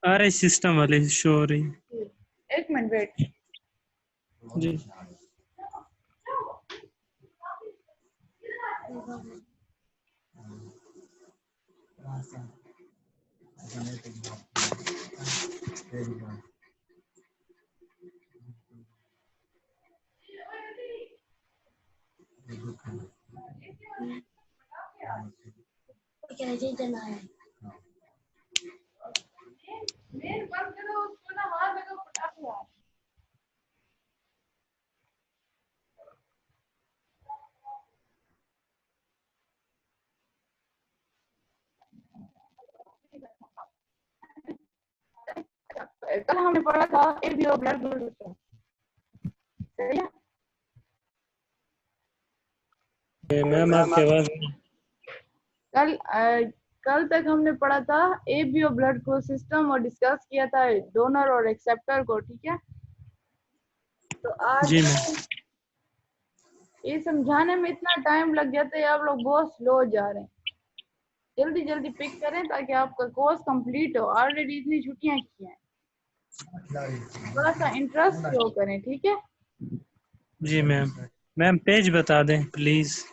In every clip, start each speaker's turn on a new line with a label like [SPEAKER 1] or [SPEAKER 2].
[SPEAKER 1] आ रही सिस्टम वाली शो हो रही
[SPEAKER 2] एक मिनट वेट।
[SPEAKER 1] जी।
[SPEAKER 2] कल हमने पढ़ा था एबीओ ब्लड ग्रुप सिस्टम, सही है?
[SPEAKER 1] मैम आपके आवाज
[SPEAKER 2] कल तक हमने पढ़ा था एबीओ ब्लड ग्रुप सिस्टम और डिस्कस किया था डोनर और एक्सेप्टर को, ठीक है? तो आज
[SPEAKER 1] जी मैम।
[SPEAKER 2] ये समझाने में इतना टाइम लग जाता है, आप लोग बहुत स्लो जा रहे हैं। जल्दी जल्दी पिक करें ताकि आपका कोर्स कंप्लीट हो। ऑलरेडी इतनी छुट्टियां की हैं, थोड़ा सा इंटरेस्ट शो करें, ठीक है?
[SPEAKER 1] जी मैम। मैम पेज बता दें प्लीज।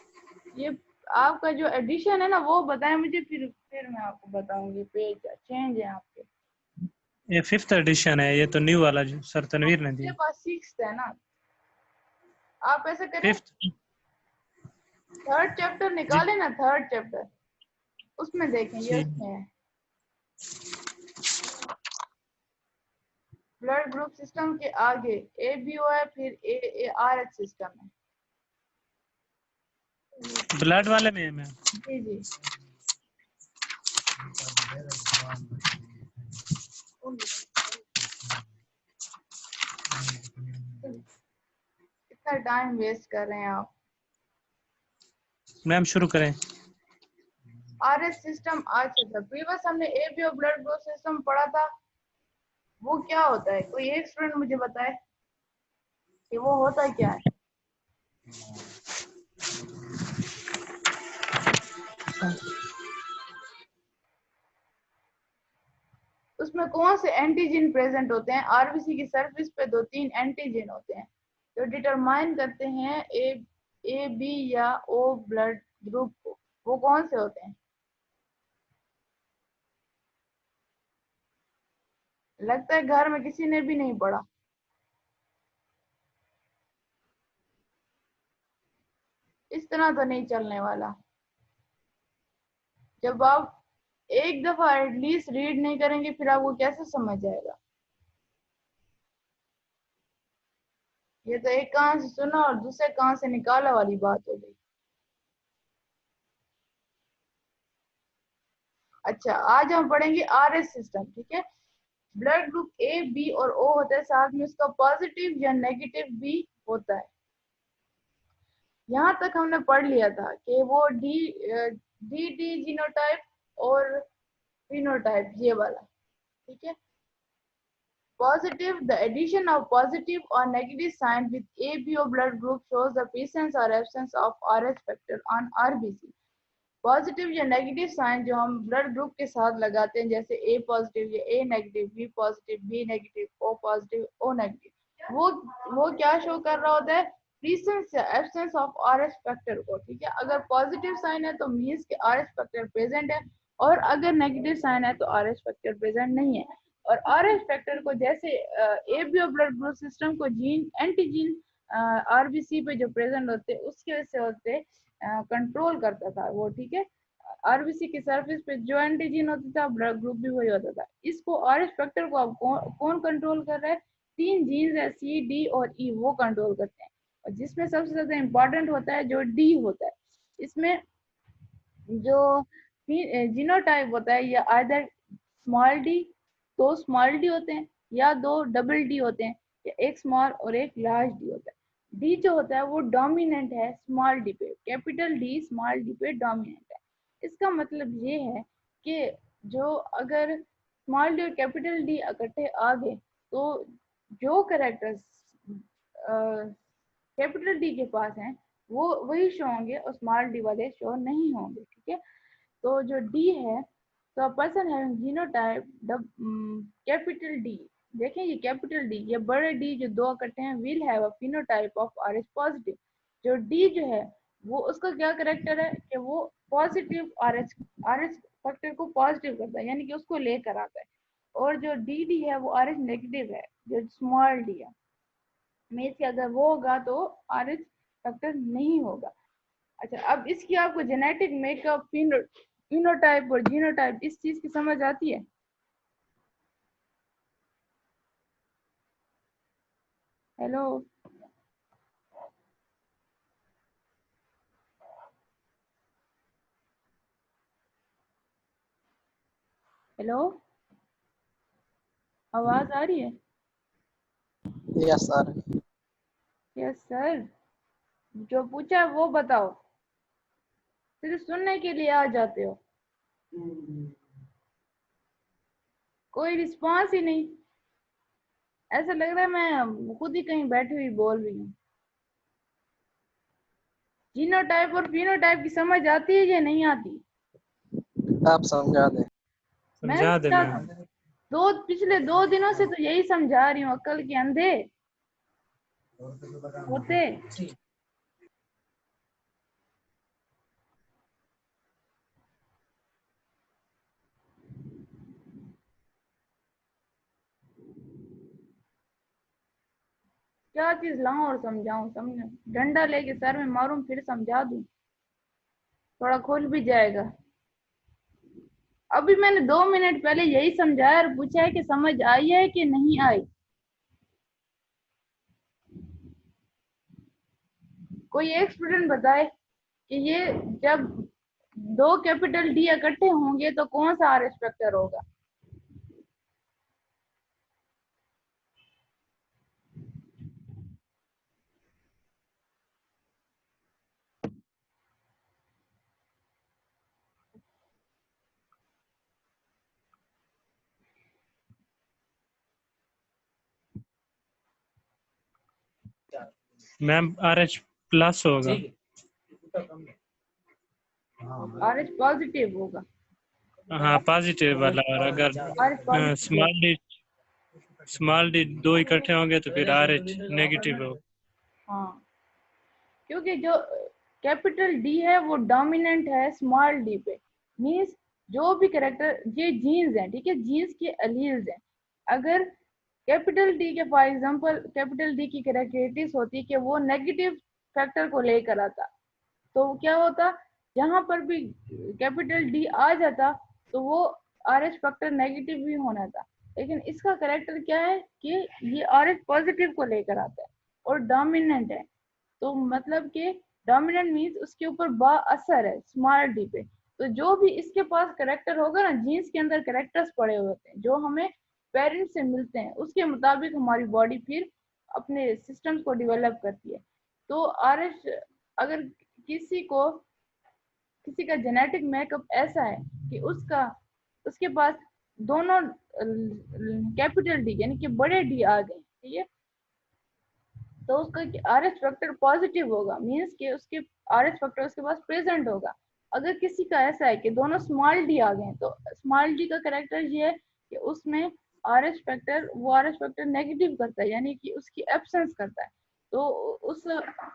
[SPEAKER 2] ये आपका जो एडिशन है ना वो बताएं मुझे, फिर मैं आपको बताऊंगी। पेज चेंज है आपके।
[SPEAKER 1] ये 5th एडिशन है, ये तो न्यू वाला जो सर तनवीर ने
[SPEAKER 2] मेरे
[SPEAKER 1] दिया।
[SPEAKER 2] पास 6 है ना। आप ऐसे करें,
[SPEAKER 1] 5th।
[SPEAKER 2] 3rd चैप्टर
[SPEAKER 1] जी
[SPEAKER 2] निकालें ना, 3rd चैप्टर उसमें देखें, ये
[SPEAKER 1] जी।
[SPEAKER 2] उसमें है। ब्लड ग्रुप सिस्टम के आगे एबीओ है, फिर एआरएच सिस्टम है।
[SPEAKER 1] ब्लड वाले में है मैम।
[SPEAKER 2] जी जी। इतना टाइम वेस्ट कर रहे हैं आप।
[SPEAKER 1] मैम शुरू करें।
[SPEAKER 2] आरएच सिस्टम आज से था। प्रीवियस हमने एबीओ ब्लड ग्रुप सिस्टम पढ़ा था, वो क्या होता है? कोई एक स्टूडेंट मुझे बताए कि वो होता क्या है। उसमें कौन से एंटीजन प्रेजेंट होते हैं? आरबीसी की सरफेस पे 2-3 एंटीजन होते हैं जो डिटरमाइन करते हैं ए बी या ओ ब्लड ग्रुप को। वो कौन से होते हैं? लगता है घर में किसी ने भी नहीं पढ़ा। इस तरह तो नहीं चलने वाला। जब आप एक दफा एटलीस्ट रीड नहीं करेंगे फिर आपको कैसे समझ आएगा? ये तो एक कान से सुना और दूसरे कान से निकाला वाली बात हो गई। अच्छा, आज हम पढ़ेंगे आरएस सिस्टम, ठीक है? ब्लड ग्रुप ए बी और ओ होता है, साथ में उसका पॉजिटिव या नेगेटिव भी होता है। यहाँ तक हमने पढ़ लिया था कि वो डी जीनोटाइप और फिनोटाइप, ये वाला, ठीक है? Positive, the addition of positive or negative sign with ABO blood group shows the presence or absence of RH factor on RBC. Positive या नेगेटिव साइन जो हम ब्लड ग्रुप के साथ लगाते हैं, जैसे ए पॉजिटिव या A negative, B positive, B negative, O positive, O negative, वो क्या शो कर रहा होता है? प्रेजेंस या एब्सेंस ऑफ आरएच फैक्टर को, ठीक है? अगर पॉजिटिव साइन है तो मींस कि आरएच फैक्टर प्रेजेंट है, और अगर नेगेटिव साइन है तो आरएच फैक्टर प्रेजेंट नहीं है। और आरएच फैक्टर को जैसे एबीओ ब्लड ग्रुप सिस्टम को जीन एंटीजीन आरबीसी पे जो प्रेजेंट होते उसके वजह से होते कंट्रोल करता था वो, ठीक है? आरबीसी की सरफेस पे जो एंटीजन होता था ब्लड ग्रुप भी वही होता था। इसको आरएच फैक्टर को अब कौन कंट्रोल कर रहा है? 3 जीन्स है, सी डी और ई, वो कंट्रोल करते हैं। और जिसमें सबसे ज्यादा इंपॉर्टेंट होता है जो डी होता है। इसमें जो जीनोटाइप होता है या either small D, 2 small D होते हैं या 2 डबल डी होते हैं, या एक स्मॉल और एक लार्ज डी होता है। डी जो होता है वो डोमिनेंट है स्मॉल डी पे, कैपिटल डी स्मॉल डी पे डोमिनेंट है। इसका मतलब ये है कि जो अगर स्मॉल डी और कैपिटल डी इकट्ठे आ गए तो जो कैरेक्टर्स कैपिटल डी के पास हैं वो वही शो होंगे और स्मॉल डी वाले शो नहीं होंगे, ठीक है? तो जो डी है तो a person having genotype capital D, देखें ये कैपिटल डी, ये बड़े डी जो दो इकट्ठे हैं, will have a phenotype of R H positive. जो डी जो है वो उसका क्या करेक्टर है कि वो पॉजिटिव आर एच फैक्टर को पॉजिटिव करता है, यानी कि उसको लेकर आता है। और जो डी डी है वो आर एच नेगेटिव है, जो स्मॉल डी है, मीन्स कि अगर वो होगा तो आर एच फैक्टर नहीं होगा। अच्छा, अब इसकी आपको जेनेटिक मेकअप, फिनोटाइप और जीनोटाइप इस चीज की समझ आती है? हेलो, हेलो, आवाज आ रही है?
[SPEAKER 3] Yes sir.
[SPEAKER 2] यस सर, जो पूछा है वो बताओ, सिर्फ सुनने के लिए आ जाते हो, कोई रिस्पांस ही नहीं। ऐसा लग रहा है मैं खुद ही कहीं बैठी हुई बोल रही हूँ। जीनोटाइप और फिनोटाइप की समझ आती है या नहीं आती?
[SPEAKER 3] आप समझा दें।
[SPEAKER 2] मैं
[SPEAKER 1] समझा दे
[SPEAKER 2] समझा
[SPEAKER 1] मैम।
[SPEAKER 2] दूं? पिछले 2 दिनों से तो यही समझा रही हूँ, अक्ल के अंधे होते। क्या चीज लाऊं और समझाऊं, समझ डंडा लेके सर में मारूं फिर समझा दूं, थोड़ा खुल भी जाएगा। अभी मैंने 2 मिनट पहले यही समझाया और पूछा है कि समझ आई है कि नहीं आई। कोई एक स्टूडेंट बताए कि ये जब दो कैपिटल डी इकट्ठे होंगे तो कौन सा आर एच फैक्टर होगा?
[SPEAKER 1] मैम आर एच प्लस होगा।
[SPEAKER 2] आर एच पॉजिटिव होगा।
[SPEAKER 1] हाँ पॉजिटिव वाला। और अगर
[SPEAKER 2] R H positive,
[SPEAKER 1] small D दो इकट्ठे होंगे तो फिर आर एच नेगेटिव होगा।
[SPEAKER 2] हाँ, क्योंकि जो कैपिटल डी है वो डोमिनेंट है स्मॉल डी पे, मींस जो भी करेक्टर, ये जीन्स हैं, ठीक है, जीन्स के एलील्स हैं। अगर कैपिटल डी के फॉर एग्जांपल कैपिटल डी की कैरेक्टरिस्टिक्स होती कि वो नेगेटिव फैक्टर को लेकर आता, तो क्या होता, जहां पर भी कैपिटल डी आ जाता तो वो आर एच फैक्टर नेगेटिव भी होना था। लेकिन इसका करेक्टर क्या है कि ये आर एच पॉजिटिव को लेकर आता है और डोमिनेंट है। तो मतलब कि डोमिनेंट मीन्स उसके ऊपर बा असर है स्मॉल डी पे। तो जो भी इसके पास करेक्टर होगा ना, जीन्स के अंदर करेक्टर्स पड़े हुए होते हैं जो हमें पेरेंट्स से मिलते हैं, उसके मुताबिक हमारी बॉडी फिर अपने सिस्टम्स को डेवलप करती है। तो आर एच, अगर किसी का जेनेटिक मेकअप ऐसा है कि उसके पास दोनों कैपिटल डी यानी कि बड़े डी आ गए, ठीक है, तो उसका आर एच फैक्टर पॉजिटिव होगा, मीन्स कि उसके आर एच फैक्टर उसके पास प्रेजेंट होगा। अगर किसी का ऐसा है कि दोनों स्मॉल डी आ गए तो स्मॉल डी का करेक्टर ये है कि उसमें आर एच फैक्टर नेगेटिव करता है, यानी कि उसकी एब्सेंस करता है। तो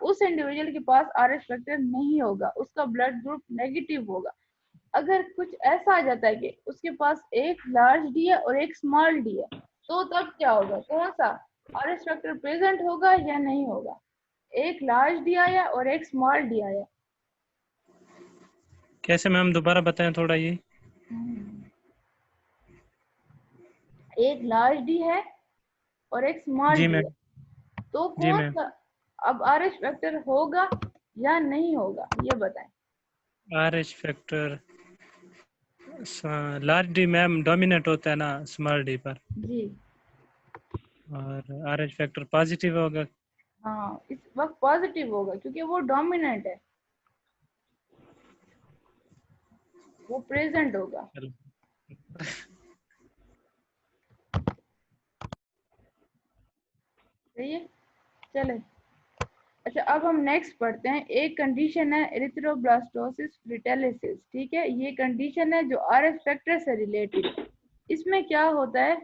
[SPEAKER 2] उस इंडिविजुअल के पास आर एच फैक्टर नहीं होगा, उसका ब्लड ग्रुप नेगेटिव होगा। अगर कुछ ऐसा आ जाता है कि उसके पास एक लार्ज डी है और एक स्मॉल डी है, तो तब क्या होगा, कौन सा आर एच फैक्टर प्रेजेंट होगा या नहीं होगा? एक लार्ज डी आया और एक स्मॉल डी आया।
[SPEAKER 1] कैसे मैम दोबारा बताएं थोड़ा ये।
[SPEAKER 2] एक लार्ज डी है और एक स्मॉल
[SPEAKER 1] जी
[SPEAKER 2] डी
[SPEAKER 1] मैम।
[SPEAKER 2] है, तो
[SPEAKER 1] जी
[SPEAKER 2] कौन
[SPEAKER 1] मैम।
[SPEAKER 2] सा अब आर एच फैक्टर होगा या नहीं होगा, ये बताएं।
[SPEAKER 1] R H factor large D ma'am dominate होता है ना स्मॉल डी पर,
[SPEAKER 2] जी
[SPEAKER 1] और आर एच फैक्टर पॉजिटिव होगा।
[SPEAKER 2] हाँ, इस वक्त पॉजिटिव होगा क्योंकि वो डोमिनेंट है, वो प्रेजेंट होगा।
[SPEAKER 1] चलो।
[SPEAKER 2] सही है, चले। अच्छा, अब हम नेक्स्ट पढ़ते हैं। एक कंडीशन है एरिथ्रोब्लास्टोसिस फ्रिटेलिसिस, ठीक है। ये कंडीशन है जो आरएस फैक्टर से रिलेटेड है। इसमें क्या होता है,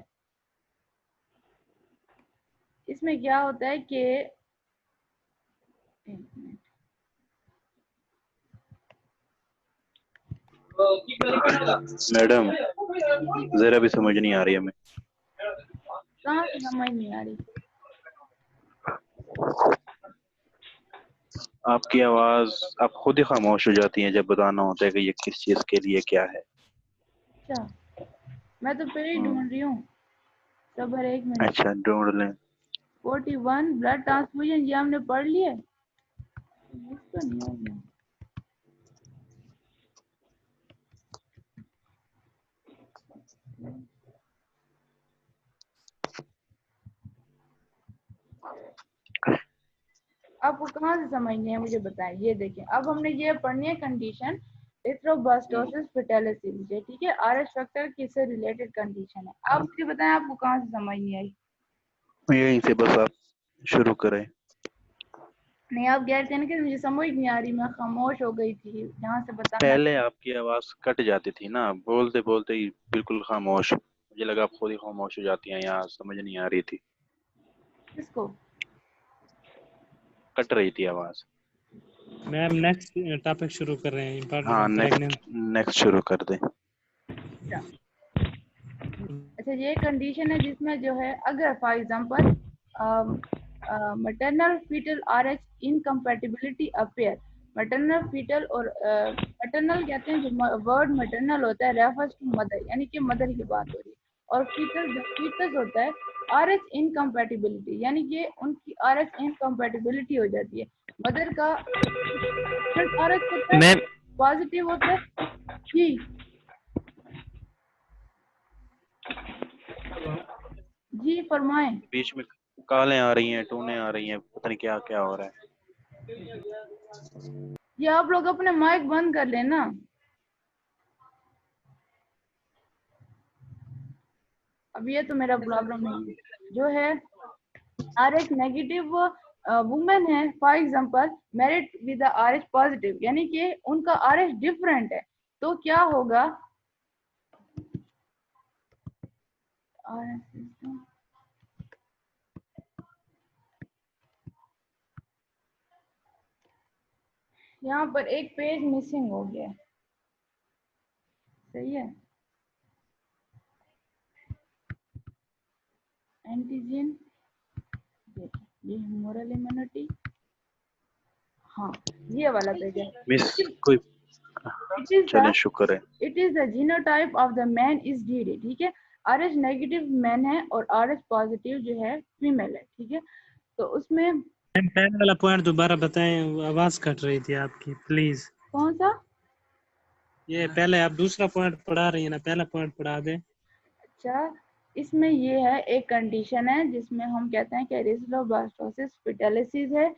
[SPEAKER 2] इसमें क्या होता है कि एक मिनट,
[SPEAKER 4] मैडम जरा भी समझ नहीं आ रही हमें।
[SPEAKER 2] कहाँ से समझ नहीं आ रही?
[SPEAKER 4] आपकी आवाज, आप खुद ही खामोश हो जाती हैं जब बताना होता है कि ये किस चीज के लिए क्या है।
[SPEAKER 2] अच्छा, मैं तो पहले ही ढूंढ रही हूँ। सबर एक मिनट।
[SPEAKER 4] अच्छा, ढूंढ लें।
[SPEAKER 2] 41 ब्लड ट्रांसफ्यूजन, ये हमने पढ़ लिया। मिस तो नहीं हो गया? आपको कहाँ से समझनी है मुझे बताएं। ये देखें, अब हमने ये पढ़नी है कंडीशन एरिथ्रोब्लास्टोसिस फेटेलिसिस, ये ठीक है। आरएस फैक्टर किससे रिलेटेड कंडीशन है। आप मुझे बताएं आपको कहाँ से समझनी आई।
[SPEAKER 4] यहीं से बस आप शुरू करें।
[SPEAKER 2] नहीं, आप कह रहे थे ना कि मुझे समझ नहीं आ रही, मैं खामोश हो गई थी, यहाँ से बताना।
[SPEAKER 4] पहले आपकी आवाज कट जाती थी ना, बोलते बोलते ही बिल्कुल खामोश। मुझे लगा आप खुद ही खामोश हो जाती हैं, यहाँ समझ नहीं आ रही थी,
[SPEAKER 2] किसको?
[SPEAKER 4] कट रही थी आवाज।
[SPEAKER 1] मैम नेक्स्ट टॉपिक शुरू कर रहे हैं,
[SPEAKER 4] हाँ, नेक्स्ट
[SPEAKER 1] प्रेगनेंट।
[SPEAKER 4] नेक्स्ट शुरू कर दें।
[SPEAKER 2] अच्छा, ये कंडीशन है जिसमें जो है, अगर for example maternal foetal RH incompatibility appear. Maternal foetal और मैटरनल कहते हैं, जो वर्ड मैटरनल होता है रेफर्स टू मदर, यानी कि मदर की बात हो रही है। और फीटल, जो फीटस होता है आरएच इनकम्पैटिबिलिटी, यानी कि उनकी आरएच इनकम्पैटिबिलिटी हो जाती है। मदर का आरएच होता है
[SPEAKER 1] मैम
[SPEAKER 2] पॉजिटिव होता है जी। जी फरमाएं।
[SPEAKER 4] बीच में कालें आ रही हैं, टूनें आ रही हैं, पता नहीं क्या क्या हो रहा है।
[SPEAKER 2] ये आप लोग अपने माइक बंद कर लेना। अब ये तो मेरा प्रॉब्लम नहीं है। जो है आरएच नेगेटिव वुमेन है, for example married with RH positive, यानी कि उनका आरएच डिफरेंट है, तो क्या होगा। यहाँ पर एक पेज मिसिंग हो गया है, सही है। एंटीजन, ये मोरल इम्यूनिटी, हाँ ये वाला पेज है।
[SPEAKER 4] मिस कोई,
[SPEAKER 2] इट इज
[SPEAKER 4] चलें
[SPEAKER 2] द
[SPEAKER 4] शुक्र है।
[SPEAKER 2] It is the genotype of the man is DD, ठीक है। आरएच नेगेटिव मैन है और आरएच पॉजिटिव जो है फीमेल है, ठीक है। तो उसमें
[SPEAKER 1] पहले वाला पॉइंट दोबारा बताएं, आवाज कट रही थी आपकी, प्लीज।
[SPEAKER 2] कौन सा?
[SPEAKER 1] ये पहले आप दूसरा पॉइंट पढ़ा रही है ना, पहला पॉइंट पढ़ा दें।
[SPEAKER 2] अच्छा, इसमें ये है, एक कंडीशन है जिसमें हम कहते हैं कि एरिथ्रोब्लास्टोसिस फेटेलिसिस है।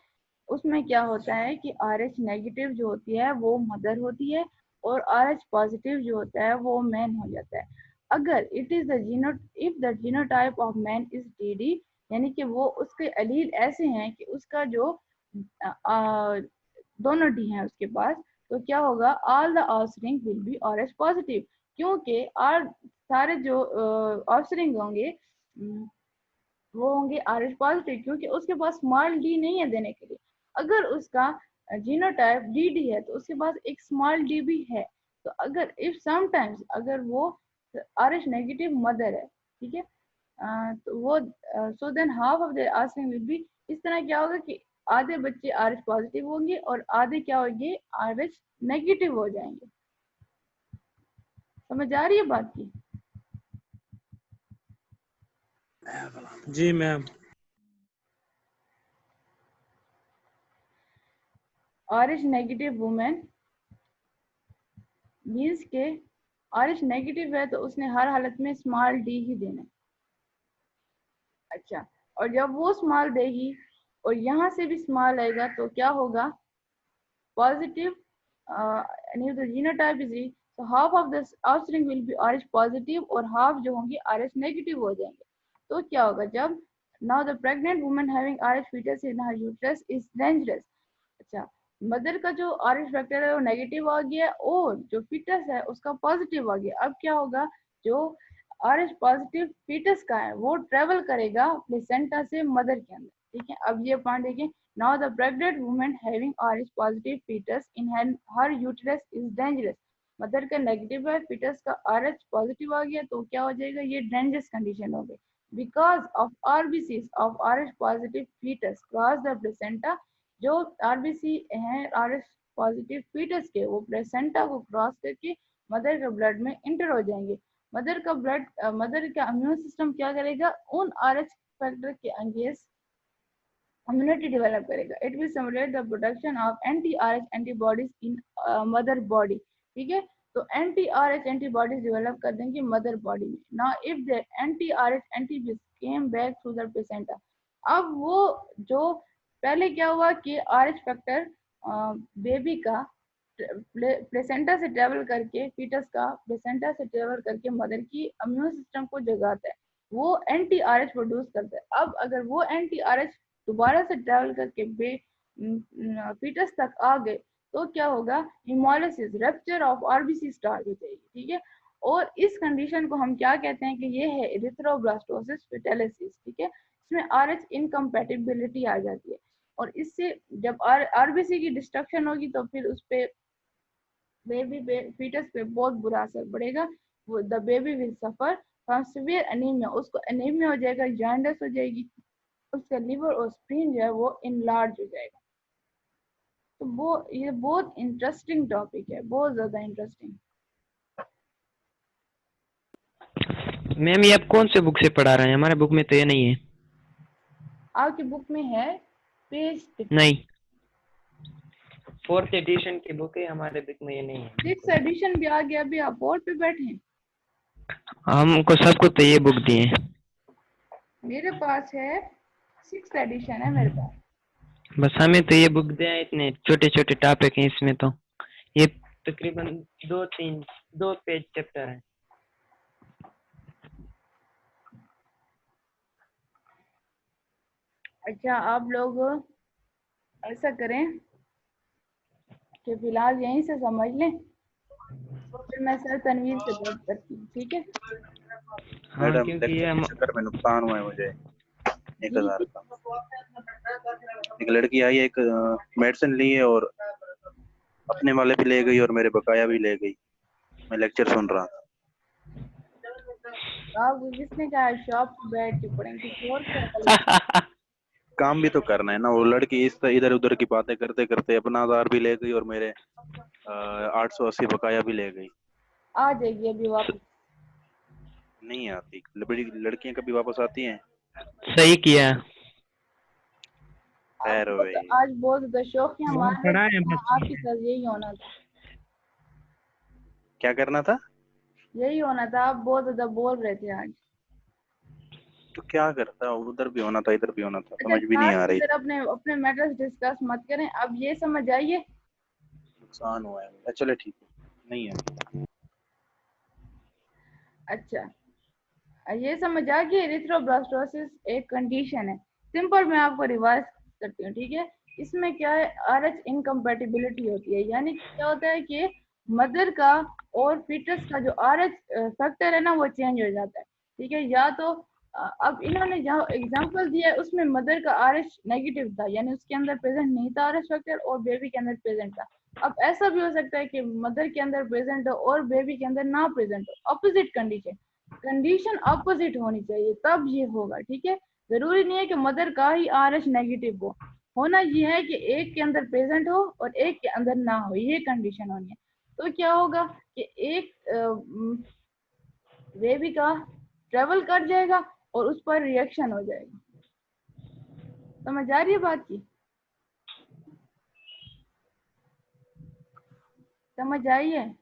[SPEAKER 2] उसमें क्या होता है कि आरएच नेगेटिव जो होती है वो मदर होती है और आरएच पॉजिटिव जो होता है वो मैन हो जाता है। अगर it is the geno if the genotype of man is DD, यानी कि वो उसके एलील ऐसे हैं कि उसका जो दोनों डी हैं उसके पास, तो क्या होगा, all the offspring will be RH positive, क्योंकि आर सारे जो ऑफस्प्रिंग होंगे वो होंगे आरएच पॉजिटिव, क्योंकि उसके पास स्मॉल डी नहीं है देने के लिए। अगर उसका जीनोटाइप डी है तो उसके पास एक स्मॉल डी भी है। तो अगर इफ समटाइम्स अगर वो आरएच नेगेटिव मदर है, ठीक है, तो वो so than half of the offspring will be, इस तरह क्या होगा कि आधे बच्चे आरएच पॉजिटिव होंगे और आधे क्या होंगे, आरएच नेगेटिव हो जाएंगे। समझ आ रही है बात की?
[SPEAKER 1] जी ma'am.
[SPEAKER 2] Rh negative women means के आरएच नेगेटिव है तो उसने हर हालत में स्मॉल डी ही देना है। अच्छा, और जब वो स्मॉल देगी और यहाँ से भी स्मॉल आएगा तो क्या होगा, पॉजिटिव, यानी द जीनोटाइप इज तो half of the offspring will be RH positive और हाफ जो होंगे आरएच नेगेटिव हो जाएंगे। तो क्या होगा, जब now the pregnant woman having RH fetus in her uterus is dangerous। अच्छा, मदर का जो RH फैक्टर है वो नेगेटिव आ गया और जो फीटस है उसका पॉजिटिव आ गया। अब क्या होगा, जो RH पॉजिटिव फीटस का है वो ट्रेवल करेगा प्लेसेंटा से मदर के अंदर, ठीक है। अब ये पॉइंट देखिए, now the pregnant woman having RH positive foetus in her uterus is dangerous. Mother का नेगेटिव है, फीटस का RH पॉजिटिव आ गया तो क्या हो जाएगा, ये डेंजरस कंडीशन हो गई। Because of RBCs of RH positive foetus cross the placenta, जो RBC हैं RH पॉजिटिव फीटस के, वो प्लेसेंटा को क्रॉस करके मदर के ब्लड में इंटर हो जाएंगे। मदर का इम्यून सिस्टम क्या करेगा, उन RH फैक्टर के अगेंस्ट इम्यूनिटी डेवलप करेगा। It will simulate the production of anti-RH antibodies in mother body, ठीक है। तो anti-RH एंटीबॉडीज डेवलप कर देंगे मदर बॉडी में। Now if the anti-RH antibodies came back through the placenta, अब वो जो पहले क्या हुआ कि RH फैक्टर बेबी का प्लेसेंटा से ट्रेवल करके, फीटस का प्लेसेंटा से ट्रेवल करके मदर की इम्यून सिस्टम को जगाता है, वो anti-RH प्रोड्यूस करता है। अब अगर वो anti-RH दोबारा से ट्रेवल करके फीटस तक आ गए तो क्या होगा, haemolysis, rupture of RBC start हो जाएगी, ठीक है। और इस कंडीशन को हम क्या कहते हैं कि ये है एरिथ्रोब्लास्टोसिस फेटालिसिस, ठीक है। इसमें RH इनकम्पैटिबिलिटी आ जाती है और इससे जब RBC की डिस्ट्रक्शन होगी तो फिर उस पे बेबी फीटस पे बहुत बुरा असर पड़ेगा। वो the baby will suffer from severe anaemia, उसको एनीमिया हो जाएगा, जॉन्डिस हो जाएगी, उसका लिवर और स्प्लीन जो है वो इनलार्ज हो जाएगा। तो वो ये बहुत इंटरेस्टिंग टॉपिक है, बहुत ज्यादा इंटरेस्टिंग।
[SPEAKER 5] मैम ये आप कौन से बुक से पढ़ा रहे हैं? हमारे बुक में तो ये नहीं है।
[SPEAKER 2] आपकी बुक में है पेज
[SPEAKER 5] नहीं, 4th एडिशन की बुक है, हमारे बुक में ये नहीं है।
[SPEAKER 2] 6th एडिशन भी आ गया, अभी आप बोर्ड पे बैठे हैं।
[SPEAKER 5] हमको सबको तो ये बुक दिए हैं।
[SPEAKER 2] मेरे पास है 6th एडिशन है मेरे पास।
[SPEAKER 5] बस हमें तो ये बुक दिया है, इतने छोटे छोटे टॉपिक हैं इसमें, तो ये तकरीबन 2 पेज चैप्टर है।
[SPEAKER 2] अच्छा, आप लोग ऐसा करें कि फिलहाल यहीं से समझ लें, फिर मैं सर तनवीर से बात करती हूँ, ठीक है।
[SPEAKER 4] मैडम
[SPEAKER 5] क्योंकि ये
[SPEAKER 4] लेक्चर के चक्कर में नुकसान हुआ है मुझे 1000 का। एक लड़की आई, एक मेडिसिन ली है और अपने वाले भी ले गई और मेरे बकाया भी ले गई। मैं लेक्चर सुन रहा था।
[SPEAKER 2] आपको किसने कहा शॉप पे बैठ के पढ़ेंगे? और क्या
[SPEAKER 4] काम भी तो करना है ना। वो लड़की इस इधर उधर की बातें करते करते अपना आधार भी ले गई और मेरे 880 बकाया भी ले गई।
[SPEAKER 2] आ जाएगी अभी वापस।
[SPEAKER 4] नहीं आती, लड़कियां कभी वापस आती हैं?
[SPEAKER 5] सही किया।
[SPEAKER 4] खैर भाई,
[SPEAKER 2] आज बहुत ज्यादा शौकिया मार
[SPEAKER 1] पढ़ा है बस।
[SPEAKER 2] आपके साथ यही होना था,
[SPEAKER 4] क्या करना था?
[SPEAKER 2] यही होना था। आप बहुत ज्यादा बोल रहे थे आज।
[SPEAKER 4] तो क्या करता, उधर भी होना था इधर भी होना था,
[SPEAKER 2] अच्छा,
[SPEAKER 4] समझ भी नहीं आ रही।
[SPEAKER 2] अपने मैटर्स डिस्कस मत करें, अब ये समझ आइए।
[SPEAKER 4] नुकसान हुआ है, चलो ठीक है, नहीं है।
[SPEAKER 2] अच्छा, ये समझ आ गया, एरिथ्रोब्लास्टोसिस एक कंडीशन है। सिंपल मैं आपको रिवाइज करती हूँ, ठीक है। इसमें क्या है, RH इनकम्पैटिबिलिटी होती है, यानी क्या होता है कि मदर का और फीटस का जो RH फैक्टर है ना वो चेंज हो जाता है, ठीक है। या तो अब इन्होंने जहाँ एग्जांपल दिया है उसमें मदर का RH नेगेटिव था, यानी उसके अंदर प्रेजेंट नहीं था RH फैक्टर और बेबी के अंदर प्रेजेंट था। अब ऐसा भी हो सकता है कि मदर के अंदर प्रेजेंट हो और बेबी के अंदर ना प्रेजेंट हो, ऑपोजिट कंडीशन अपोजिट होनी चाहिए, तब ये होगा, ठीक है। जरूरी नहीं है कि मदर का ही RH नेगेटिव हो, होना ये है कि एक के अंदर प्रेजेंट हो और एक के अंदर ना हो, ये कंडीशन होनी है। तो क्या होगा कि एक बेबी का ट्रेवल कर जाएगा और उस पर रिएक्शन हो जाएगा। समझ आ रही है बात की? समझ आई है?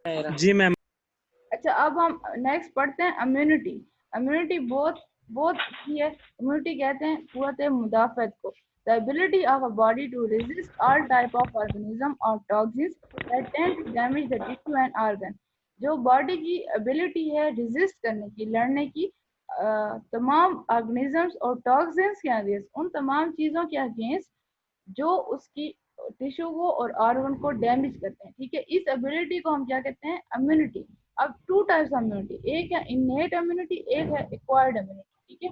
[SPEAKER 1] जी मैम।
[SPEAKER 2] अच्छा, अब हम नेक्स्ट पढ़ते हैं इम्यूनिटी। इम्यूनिटी बहुत ही है। इम्यूनिटी कहते हैं कुव्वत मुदाफ़त को, the ability of a body to resist all type of organism और toxins that tend to damage the tissue and organ. जो बॉडी की एबिलिटी है रेजिस्ट करने की, लड़ने की तमाम ऑर्गेनिजम्स और टॉक्सिन्स के अगेंस्ट, उन तमाम चीज़ों के अगेंस्ट जो उसकी टिश्यू को और ऑर्गन को डैमेज करते हैं। ठीक है, इस एबिलिटी को हम क्या कहते हैं? इम्यूनिटी। अब टू टाइप्स ऑफ इम्यूनिटी, एक है इननेट इम्यूनिटी, एक है एक्वायर्ड इम्यूनिटी। ठीक है,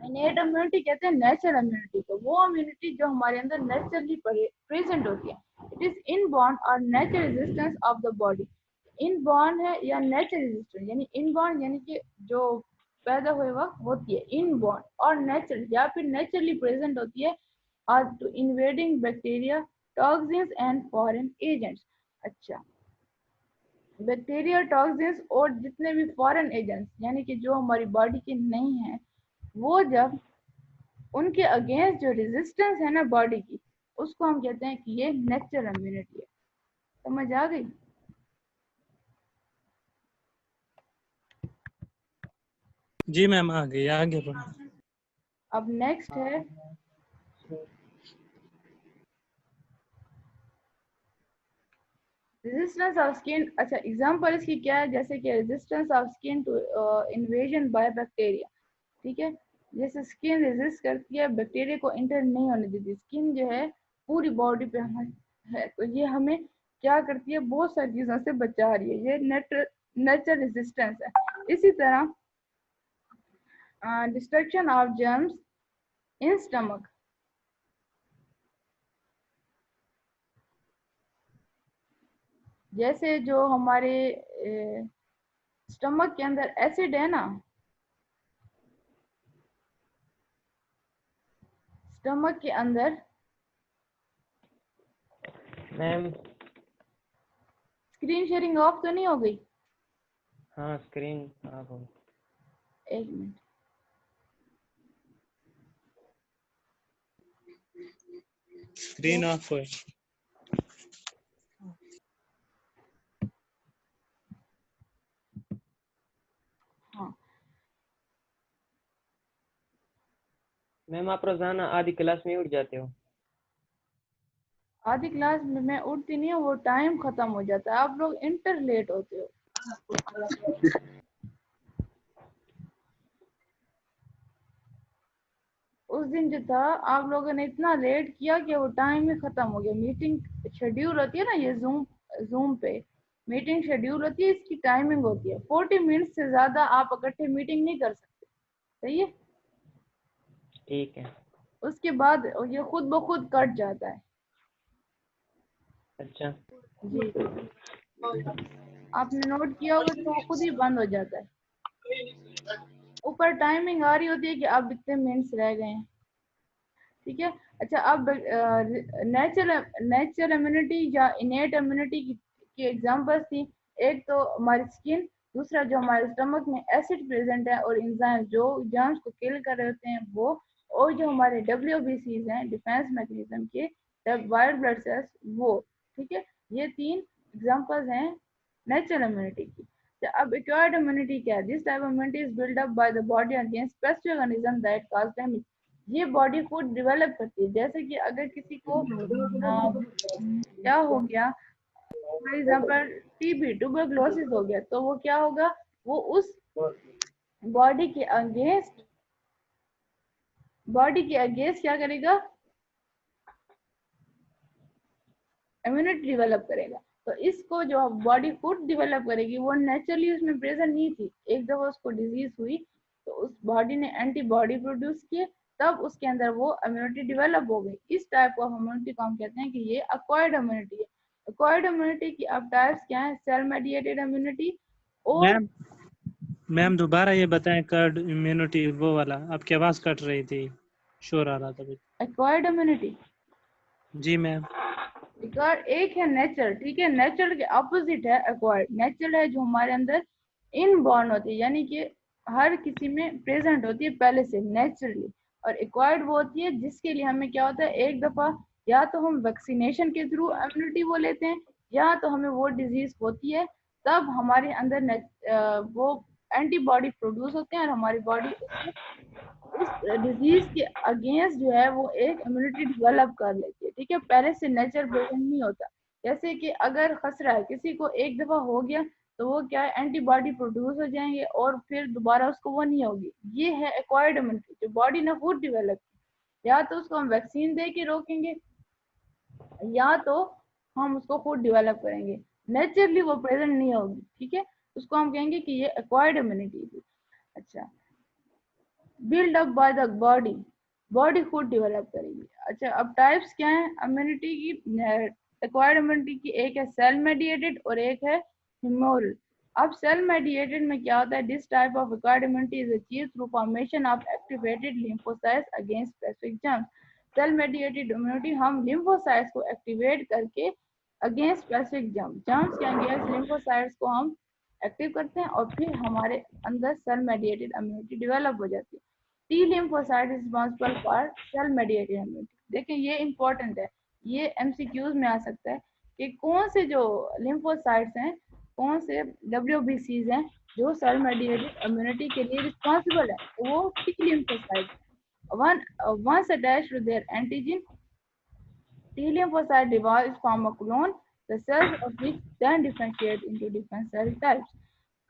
[SPEAKER 2] इननेट इम्यूनिटी कहते हैं नेचुरल इम्यूनिटी को, वो इम्यूनिटी जो हमारे अंदर नेचुरली प्रेजेंट होती है। इट इज इनबॉर्न और natural resistance of the body. Inborn है या नेचुरल रेजिस्टेंस, यानी इनबॉर्न यानी कि जो पैदा हुए वक्त होती है इनबॉर्न, और नेचुरल या फिर नेचुरली प्रेजेंट होती है और to invading bacteria, toxins and foreign agents. अच्छा, बैक्टीरिया, टॉक्सिन्स और जितने भी फॉरेन एजेंट्स यानी कि जो हमारी बॉडी के नहीं हैं, वो जब उनके अगेंस्ट जो रेजिस्टेंस है ना बॉडी की, उसको हम कहते हैं कि ये नेचुरल इम्यूनिटी है। समझ आ गई?
[SPEAKER 1] जी मैम आ गई, आगे बढ़ो।
[SPEAKER 2] अब नेक्स्ट है रेजिस्टेंस ऑफ स्किन। अच्छा, एग्जांपल इसकी क्या है? जैसे कि resistance of skin to invasion by bacteria. ठीक है, जैसे स्किन रेजिस्ट करती है, बैक्टीरिया को इंटर नहीं होने देती। स्किन जो है पूरी बॉडी पे है, तो ये हमें क्या करती है? बहुत सारी चीज़ों से बचा रही है। ये नेचुरल रेजिस्टेंस है। इसी तरह destruction of germs in stomach, जैसे जो हमारे स्टमक के अंदर एसिड है ना, स्टमक के अंदर।
[SPEAKER 5] मैम
[SPEAKER 2] स्क्रीन शेयरिंग ऑफ तो नहीं हो गई?
[SPEAKER 5] हाँ स्क्रीन ऑफ हो।
[SPEAKER 2] एक मिनट।
[SPEAKER 1] स्क्रीन ऑफ हो।
[SPEAKER 2] हाँ,
[SPEAKER 5] मैम आप रोजाना आधी क्लास में उठ जाते हो?
[SPEAKER 2] आधी क्लास में मैं उठती नहीं हूँ, वो टाइम खत्म हो जाता है। आप लोग इंटर लेट होते हो। उस दिन जो था आप लोगों ने इतना लेट किया कि वो टाइम ही खत्म हो गया। मीटिंग शेड्यूल होती है ना, ये जूम पे मीटिंग शेड्यूल होती है, इसकी टाइमिंग होती है 40 मिनट से ज्यादा आप इकट्ठे मीटिंग नहीं कर सकते। सही है?
[SPEAKER 5] ठीक है।
[SPEAKER 2] उसके बाद ये खुद ब खुद कट जाता है।
[SPEAKER 5] अच्छा
[SPEAKER 2] जी, आपने नोट किया होगा तो वो खुद ही बंद हो जाता है। ऊपर टाइमिंग आ रही होती है कि अब इतने मिनट्स रह गए हैं। ठीक है। अच्छा, अब नेचुरल इम्यूनिटी या इनेट इम्यूनिटी की एग्जांपल्स थी। एक तो हमारी स्किन, दूसरा जो हमारे स्टमक में एसिड प्रेजेंट है और एंजाइम जो जर्म्स को किल कर रहे होते हैं वो, और जो हमारे WBCs हैं डिफेंस मैकेनिज्म के, वाइट ब्लड सेल्स, वो। ठीक है, ये 3 एग्जांपल्स हैं नेचुरल इम्यूनिटी की। तो अब एक्वायर्ड इम्यूनिटी क्या है? This type of immunity is build up by the body against specific organism that cause damage. ये बॉडी खुद डेवलप करती है। जैसे कि अगर किसी को क्या हो गया, फॉर एग्जांपल TB, ट्यूबरकुलोसिस हो गया, तो वो क्या होगा? वो उस बॉडी के अगेंस्ट क्या करेगा? इम्यूनिटी डेवलप करेगा। तो इसको जो बॉडी खुद डेवलप करेगी, वो नेचुरली उसमें प्रेजेंट नहीं थी। एक दफा उसको डिजीज हुई तो उस बॉडी ने एंटीबॉडी प्रोड्यूस किए, तब उसके अंदर वो इम्यूनिटी डेवलप हो गई। इस टाइप ऑफ इम्यूनिटी को हम कहते हैं कि ये एक्वायर्ड इम्यूनिटी है। एक्वायर्ड इम्यूनिटी की अब टाइप्स क्या है? सेल मेडिएटेड इम्यूनिटी और
[SPEAKER 1] मैम दोबारा ये बताएं, कर्ड इम्यूनिटी वो वाला, आपकी आवाज कट रही थी, शोर आ रहा था कुछ।
[SPEAKER 2] Acquired immunity.
[SPEAKER 1] जी मैम।
[SPEAKER 2] एक है नेचुरल। ठीक है, नेचुरल के ऑपोजिट है एक्वायर्ड। नेचुरल है जो हमारे अंदर इनबॉर्न होती है, यानी कि हर किसी में प्रेजेंट होती है पहले से नेचुरली। और एक्वायर्ड वो होती है जिसके लिए हमें क्या होता है, एक दफा या तो हम वैक्सीनेशन के थ्रू इम्यूनिटी वो लेते हैं, या तो हमें वो डिजीज होती है तब हमारे अंदर वो एंटीबॉडी प्रोड्यूस होते हैं और हमारी बॉडी उस डिजीज के अगेंस्ट जो है वो एक इम्यूनिटी डेवलप कर लेती है। ठीक है, पहले से नेचर प्रेजेंट नहीं होता। जैसे कि अगर खसरा है, किसी को एक दफा हो गया तो वो क्या है, एंटीबॉडी प्रोड्यूस हो जाएंगे और फिर दोबारा उसको वो नहीं होगी। ये है एक्वायर्ड इम्यूनिटी जो बॉडी ने खुद डेवलप की। या तो उसको हम वैक्सीन दे के रोकेंगे या तो हम उसको खुद डेवलप करेंगे, नेचुरली वो प्रेजेंट नहीं होगी। ठीक है, उसको हम कहेंगे कि ये एक्वायर्ड इम्यूनिटी थी। अच्छा, build up by the body, body खुद डेवलप करेगी। अच्छा, अब टाइप्स क्या है इम्यूनिटी की, एक्वायर्ड इम्यूनिटी की? एक है सेल मेडिएटेड और एक है ह्यूमोरल। अब सेल मेडिएटेड में क्या होता है, this type of acquired immunity is achieved through formation of activated lymphocytes against specific germs. Cell mediated immunity हम लिम्फोसाइट्स को एक्टिवेट करके अगेंस्ट स्पेसिफिक जर्म्स के अगेंस्ट लिम्फोसाइट्स को हम एक्टिव करते हैं और फिर हमारे अंदर सेल मेडिएटेड इम्यूनिटी डेवलप हो जाती है। T lymphocyte is responsible for sale mediated immunity. देखिए ये इंपॉर्टेंट है, ये एमसीक्यूज में आ सकता है कि कौन से जो लिम्फोसाइट्स हैं, कौन से डब्ल्यूबीसीज हैं जो सेल मेडिएटेड इम्यूनिटी के लिए रिस्पॉन्सिबल है। तो वो T lymphocyte, once attached to their antigen, T lymphocyte divides from a clone, the cells of which then differentiate into different cell types.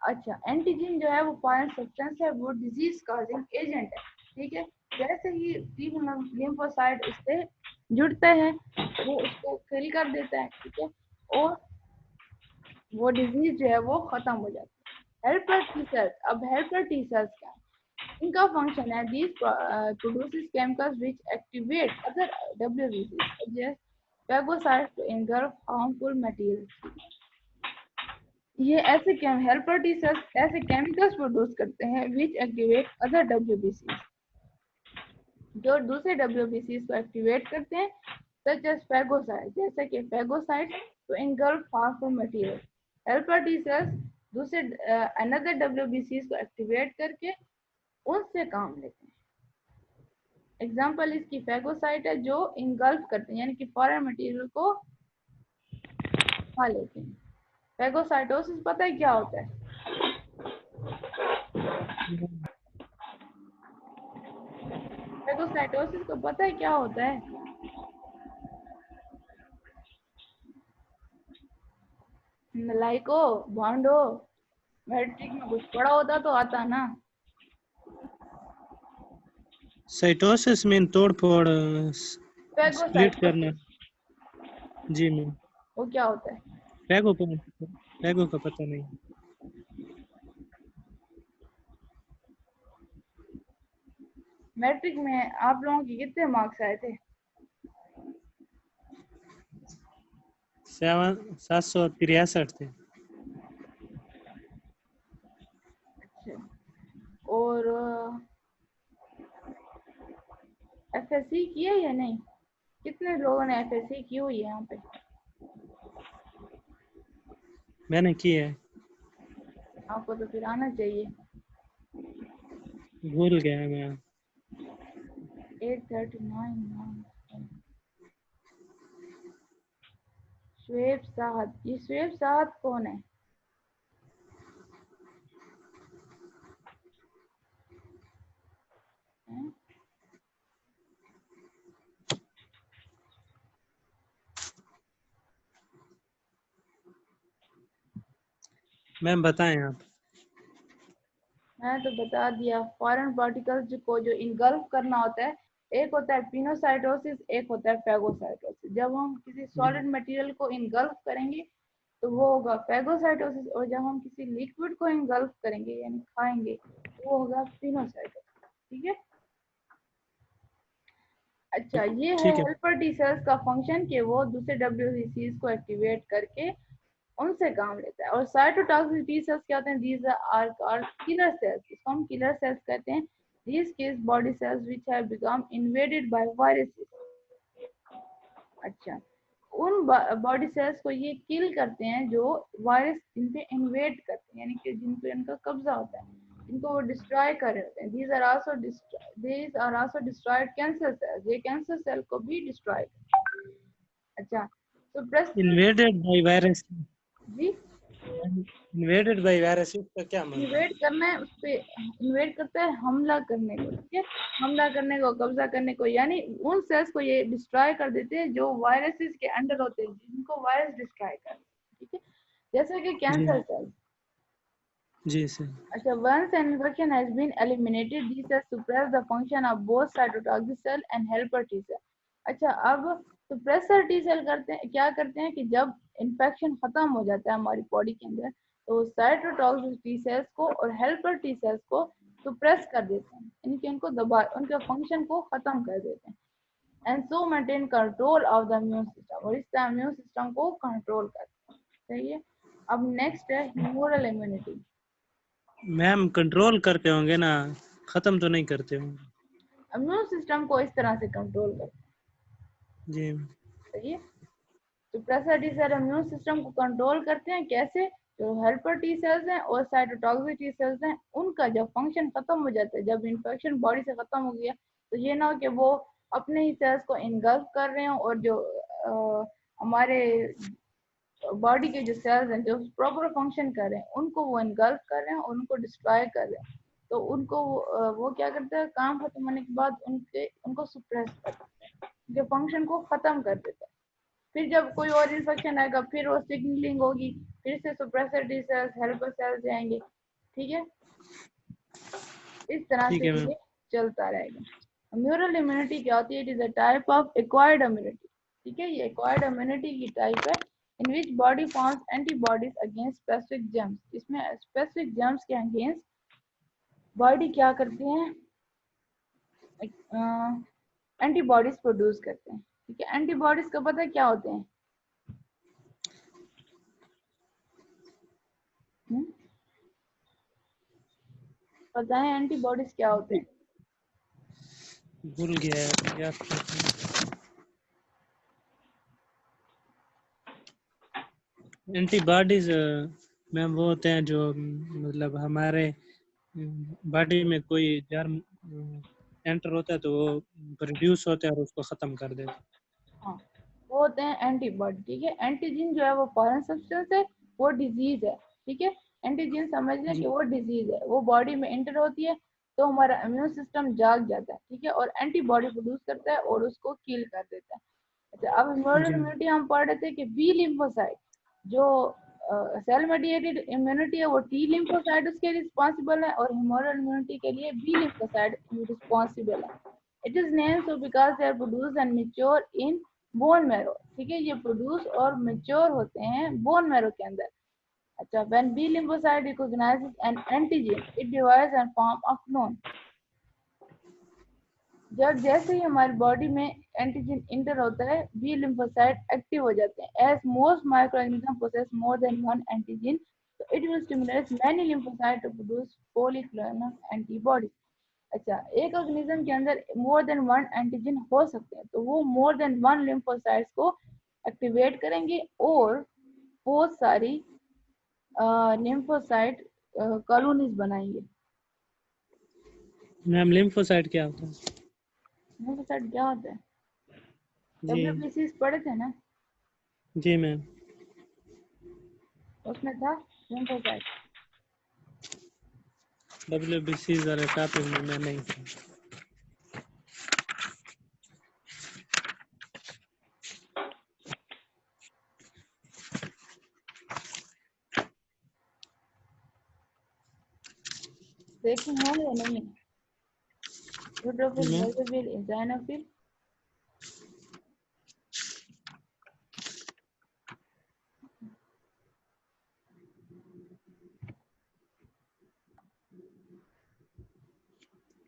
[SPEAKER 2] अच्छा, एंटीजन जो है वो फॉरेन सब्सटेंस है, वो डिजीज कॉजिंग एजेंट है। ठीक है, जैसे ही टी लिम्फोसाइट उससे जुड़ते हैं वो उसको किल कर देता है। ठीक है, और वो डिजीज जो है वो खत्म हो जाती है। हेल्पर टी सेल्स, अब हेल्पर टी सेल्स क्या है? इनका फंक्शन है these produces chemicals which activate other डब्ल्यूबीसीज जैसे phagocytes to engulf harmful materials। ये ऐसे हेल्पर टी सेल्स ऐसे केमिकल्स प्रोड्यूस करते हैं व्हिच एक्टिवेट अदर डब्ल्यूबीसीज, जो दूसरे डब्ल्यूबीसीज को एक्टिवेट करते हैं, सच एज फेगोसाइट्स, जैसे कि phagocytes to engulf harmful materials। Helper T cells दूसरे अनदर डब्ल्यूबीसीज को एक्टिवेट करके उनसे काम लेते हैं। एग्जाम्पल इसकी फेगोसाइट है जो इंगल्फ करते हैं, यानी कि फॉरेन मटेरियल को खा लेते हैं। फेगोसाइटोसिस पता है क्या होता है? फेगोसाइटोसिस को पता है क्या होता है? नलाइको, भांडो, मैट्रिक में कुछ पढ़ा होता तो आता ना।
[SPEAKER 1] साइटोसिस मीन तोड़ फोड़, स्प्लिट करना।
[SPEAKER 2] फेगोसाइटोसिस
[SPEAKER 1] जी मैम,
[SPEAKER 2] वो क्या होता है?
[SPEAKER 1] फैगो का पता नहीं।
[SPEAKER 2] मैट्रिक में आप लोगों के कितने मार्क्स आए थे?
[SPEAKER 1] 763 थे।
[SPEAKER 2] अच्छा, और एफएससी किया या नहीं? कितने लोगों ने एफएससी की हुई है यहाँ पे?
[SPEAKER 1] मैंने की है,
[SPEAKER 2] आपको तो फिर आना चाहिए।
[SPEAKER 1] भूल गया मैं।
[SPEAKER 2] 839 शुएब साहब, ये शुएब साहब कौन है? हैं?
[SPEAKER 1] मैम बताएं आप।
[SPEAKER 2] मैं तो बता दिया, फॉरेन पार्टिकल्स को जो इनगल्फ करना होता है, एक होता है पिनोसाइटोसिस, एक होता है फेगोसाइटोसिस। जब हम किसी सॉलिड मटेरियल को इनगल्फ करेंगे तो वो होगा फेगोसाइटोसिस, और जब हम किसी लिक्विड को इनगल्फ करेंगे यानी खाएंगे तो वो होगा पिनोसाइटोसिस। ठीक है, अच्छा, ये है
[SPEAKER 1] ठीक है।
[SPEAKER 2] हेल्पर टी सेल्स का फंक्शन कि वो दूसरे डब्ल्यूबीसीज को एक्टिवेट करके उनसे काम लेता है। और साइटोटॉक्सिक टी सेल्स क्या होते हैं? These are called killer cells, इसको हम किलर सेल्स कहते हैं। These case body cells which have become invaded by viruses. अच्छा, उन बॉडी सेल्स को ये किल करते हैं जो वायरस जिन पे इन्वेड करते हैं, यानी कि जिन पे इनका कब्जा होता है, इनको वो डिस्ट्रॉय कर रहे होते हैं। These are also destroyed cancer cells, ये कैंसर सेल को भी डिस्ट्रॉय करते हैं। अच्छा, तो ब्रेस्ट
[SPEAKER 1] इन्वेडेड बाय वायरस,
[SPEAKER 2] जी,
[SPEAKER 1] इन्वेडेड बाय वायरस का क्या मतलब?
[SPEAKER 2] इन्वेड करना है, उस पे इन्वेड करता है हमला करने को। ठीक है, हमला करने को, कब्जा करने को, यानी उन सेल्स को ये डिस्ट्रॉय कर देते हैं जो वायरसेस के अंडर होते हैं, जिनको वायरस डिस्ट्रॉय कर। ठीक है, जैसे कि कैंसर सेल्स,
[SPEAKER 1] जी सर।
[SPEAKER 2] अच्छा, once an infection has been eliminated, these cells suppress the function of both cytotoxic cell and helper T cell. अच्छा, अब suppressor T cell करते हैं क्या करते हैं कि जब इन्फेक्शन खत्म हो जाता है हमारी बॉडी के अंदर तो साइटोटॉक्सिक टी सेल्स को और हेल्पर टी सेल्स को सुप्रेस कर देते हैं, यानी कि उनको दबा उनके फंक्शन को खत्म कर देते हैं and so maintain control of the immune system, और इससे इम्यून सिस्टम को कंट्रोल करते हैं। सही है। अब नेक्स्ट है ह्यूमरल इम्यूनिटी।
[SPEAKER 1] मैम कंट्रोल करते होंगे ना, खत्म तो नहीं करते होंगे।
[SPEAKER 2] इम्यून सिस्टम को इस तरह से कंट्रोल करते हैं।
[SPEAKER 1] जी।
[SPEAKER 2] सही है। Suppressor T cell immune system को कंट्रोल करते हैं कैसे? जो हेल्पर टी सेल्स हैं और साइटोटॉक्सिक टी सेल्स हैं उनका जब फंक्शन खत्म हो जाता है, जब इन्फेक्शन बॉडी से खत्म हो गया तो ये ना हो कि वो अपने ही सेल्स को इनगल्फ कर रहे हो और जो हमारे बॉडी के जो सेल्स हैं जो प्रॉपर फंक्शन कर रहे हैं उनको वो इनगल्फ कर रहे हैं और उनको डिस्ट्रॉय कर रहे हैं। तो उनको वो क्या करता है, काम खत्म होने के बाद उनको सुप्रेस कर देता है, उनके फंक्शन को खत्म कर देता है। फिर जब कोई और इन्फेक्शन आएगा फिर वो सिग्नलिंग होगी, फिर से suppressor T cells helper cells जाएंगे। ठीक है, इस तरह
[SPEAKER 1] ठीक
[SPEAKER 2] से
[SPEAKER 1] है मैम।
[SPEAKER 2] ये चलता रहेगा। म्यूरल इम्यूनिटी क्या होती है? It is a type of acquired immunity. ठीक है, ये एक्वायर्ड इम्यूनिटी की टाइप है in which body forms antibodies against specific germs. इसमें स्पेसिफिक जर्म्स के अगेंस्ट बॉडी क्या करती है, एंटीबॉडीज प्रोड्यूस करते हैं। ठीक है, एंटीबॉडीज का पता है क्या होते हैं? पता है एंटीबॉडीज क्या होते हैं?
[SPEAKER 1] भूल गया है, याद करते हैं। एंटीबॉडीज मैम वो होते हैं जो मतलब हमारे बॉडी में कोई जर्म एंटर होता है तो वो प्रोड्यूस होता है और उसको खत्म कर देते हैं।
[SPEAKER 2] हाँ, वो होते हैं एंटीबॉडी। ठीक है, एंटीजन जो है वो फॉरेन सब्सटेंस है, वो डिजीज है। ठीक है, एंटीजन समझ लें कि वो डिजीज है, वो बॉडी में एंटर होती है तो हमारा इम्यून सिस्टम जाग जाता है। ठीक है, और एंटीबॉडी प्रोड्यूस करता है और उसको किल कर देता है। अच्छा, अब ह्यूमरल इम्यूनिटी हम पढ़ रहे थे कि बी लिम्फोसाइट जो सेल मेडिएटेड इम्यूनिटी है वो टी लिम्फोसाइट उसके रिस्पॉन्सिबल है और ह्यूमरल इम्यूनिटी के लिए बी लिम्फोसाइट रिस्पॉन्सिबल है। It is name so because they are produce and mature in bone marrow. ठीक है, ये प्रोड्यूस और मैच्योर होते हैं बोन मैरो के अंदर। अच्छा, when B lymphocyte recognizes an antigen it divides and form a clone. जब जैसे ही हमारी बॉडी में एंटीजन इंटर होता है बी लिम्फोसाइट एक्टिव हो जाते हैं। As most microorganism possess more than one antigen so it will stimulate many lymphocytes to produce polyclonal antibodies। अच्छा, एक ऑर्गेनिज्म के अंदर मोर देन वन एंटीजन हो सकते हैं तो वो मोर देन वन लिम्फोसाइट्स को एक्टिवेट करेंगे और बहुत सारी लिम्फोसाइट कॉलोनीज बनाएंगे।
[SPEAKER 1] मैम लिम्फोसाइट क्या होता है?
[SPEAKER 2] लिम्फोसाइट क्या होता है?
[SPEAKER 1] जी
[SPEAKER 2] डब्ल्यूबीसी पढ़े थे ना,
[SPEAKER 1] जी मैम।
[SPEAKER 2] उसमें था लिम्फोसाइट।
[SPEAKER 1] WBC वाले टॉपिक में मैं नहीं था।
[SPEAKER 2] देखे हैं या नहीं? न्यूट्रोफिल,
[SPEAKER 1] जी मैम।
[SPEAKER 2] बेसोफिल, एंजाइनोफिल।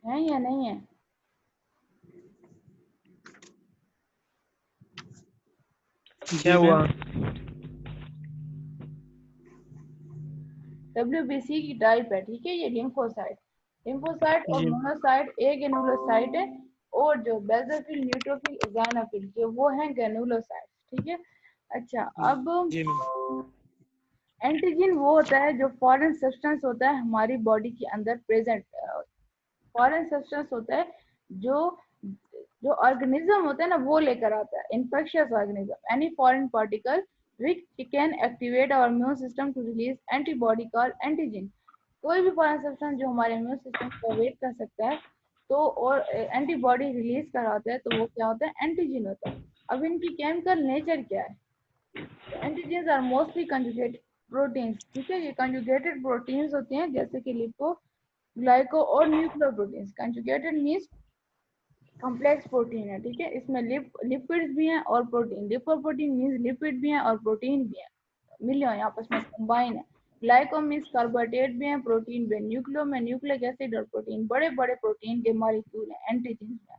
[SPEAKER 2] है या नहीं है?
[SPEAKER 5] क्या हुआ?
[SPEAKER 2] WBC की टाइप है। ठीक है, ये लिम्फोसाइट, लिम्फोसाइट और
[SPEAKER 1] जी
[SPEAKER 2] मोनोसाइट एक ग्रेनुलोसाइट है और जो बेसोफिल, न्यूट्रोफिल, एंजाइनोफिल जो वो हैं ग्रेनुलोसाइट। ठीक है। अच्छा, अब
[SPEAKER 1] जी मैम।
[SPEAKER 2] एंटीजन वो होता है जो फॉरेन सब्सटेंस होता है हमारी बॉडी के अंदर प्रेजेंट, फॉरेन सब्सटेंस होता है जो जो ऑर्गेनिज्म होता है ना वो लेकर आता है। Infectious organism, any foreign particle which can activate our immune system to release antibody called antigen। कोई भी फॉरेन सब्सटेंस जो हमारे इम्यून सिस्टम को अवेट कर सकता है तो और एंटीबॉडी रिलीज कराता है तो वो क्या होता है? एंटीजन होता है। अब इनकी केमिकल नेचर क्या है? Antigens are mostly conjugate proteins, ठीक है। ये कंजुगेटेड प्रोटीन्स होते हैं जैसे कि लिपो, ग्लाइको और nucleoproteins. Conjugated means complex protein है, ठीक है। इसमें लिपिड्स भी हैं और प्रोटीन। लिपोप्रोटीन मींस लिपिड भी हैं और प्रोटीन भी हैं, मिले हुए आपस में कंबाइन है। ग्लाइको मींस कार्बोहाइड्रेट भी हैं, प्रोटीन भी। न्यूक्लियो में न्यूक्लिक एसिड और प्रोटीन, बड़े बड़े प्रोटीन के मॉलिक्यूल हैं एंटीजेंस में।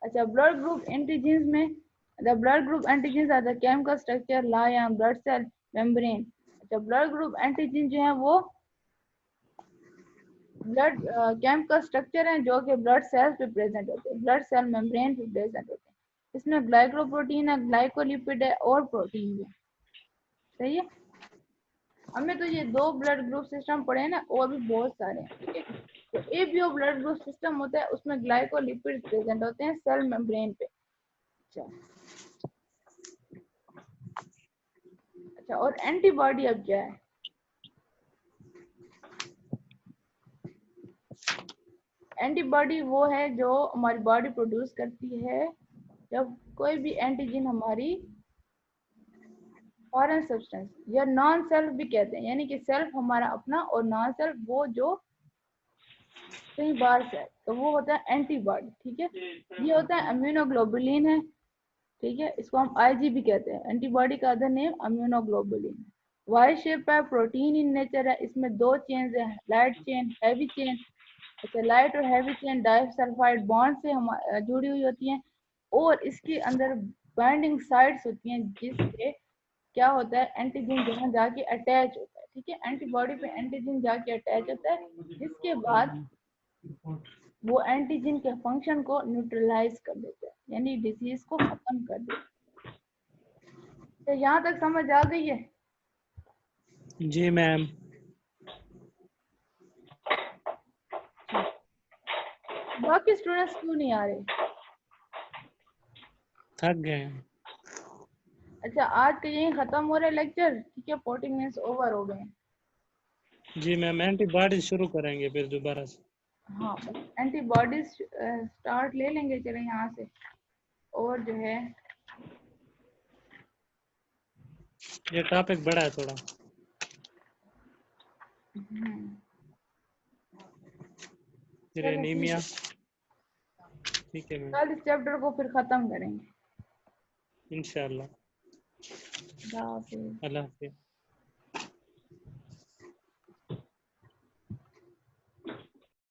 [SPEAKER 2] अच्छा, ब्लड ग्रुप एंटीजेंस में the blood group antigens are the chemical structure lie on blood cell membrane. अच्छा, ब्लड ग्रुप एंटीजन जो है वो ब्लड केमिकल स्ट्रक्चर हैं जो कि ब्लड सेल्स पे प्रेजेंट होते हैं, ब्लड सेल मेम्ब्रेन पे प्रेजेंट होते हैं। इसमें ग्लाइकोप्रोटीन है, ग्लाइकोलिपिड है और प्रोटीन भी है, सही है। हमें तो ये 2 ब्लड ग्रुप सिस्टम पढ़े हैं ना, और भी बहुत सारे हैं, ठीक है। तो एबीओ ब्लड ग्रुप सिस्टम होता है, उसमें ग्लाइकोलिपिड प्रेजेंट होते हैं सेल मेम्ब्रेन पे। अच्छा, और एंटीबॉडी अब क्या है? एंटीबॉडी वो है जो हमारी बॉडी प्रोड्यूस करती है जब कोई भी एंटीजन हमारी फॉरेन सब्सटेंस या नॉन सेल्फ भी कहते हैं, यानी कि सेल्फ हमारा अपना और नॉन सेल्फ वो जो कहीं बाहर से है, तो वो होता है एंटीबॉडी, ठीक है। ये होता है इम्यूनोग्लोबुलिन है, ठीक है। इसको हम आईजी भी कहते हैं। एंटीबॉडी का other name immunoglobulin. Y shape है, प्रोटीन इन नेचर है। इसमें 2 चेन्स है, लाइट चेन, हैवी चेन। अच्छा, लाइट और हैवी चेन डाइसल्फाइड बॉन्ड से हम जुड़ी हुई होती हैं, और इसके अंदर बाइंडिंग साइट्स होती हैं जिससे क्या होता है, एंटीजन जहाँ जाके अटैच होता है, ठीक है। एंटीबॉडी पे एंटीजन जाके अटैच होता है, जिसके बाद वो एंटीजन के फंक्शन को न्यूट्रलाइज कर देता है, यानी डिसीज को खत्म कर देता है। तो यहाँ तक समझ आ गई है?
[SPEAKER 1] जी मैम।
[SPEAKER 2] बाकी स्टूडेंट्स क्यों नहीं आ रहे?
[SPEAKER 1] थक गए हैं।
[SPEAKER 2] अच्छा, आज का यही खत्म हो रहा है लेक्चर, ठीक है। 40 मिनट्स ओवर हो गए हैं।
[SPEAKER 1] जी मैम, एंटीबॉडी शुरू करेंगे फिर दोबारा से।
[SPEAKER 2] हाँ, एंटीबॉडीज स्टार्ट ले लेंगे, चले यहाँ से। और जो है
[SPEAKER 1] ये टॉपिक बड़ा है थोड़ा। फिर
[SPEAKER 2] चलो
[SPEAKER 1] एनीमिया। ठीक है मैम,
[SPEAKER 2] कल इस चैप्टर को फिर खत्म करेंगे।
[SPEAKER 1] इंशाल्लाह।
[SPEAKER 2] खुदा हाफिज।
[SPEAKER 1] अल्लाह हाफिज़।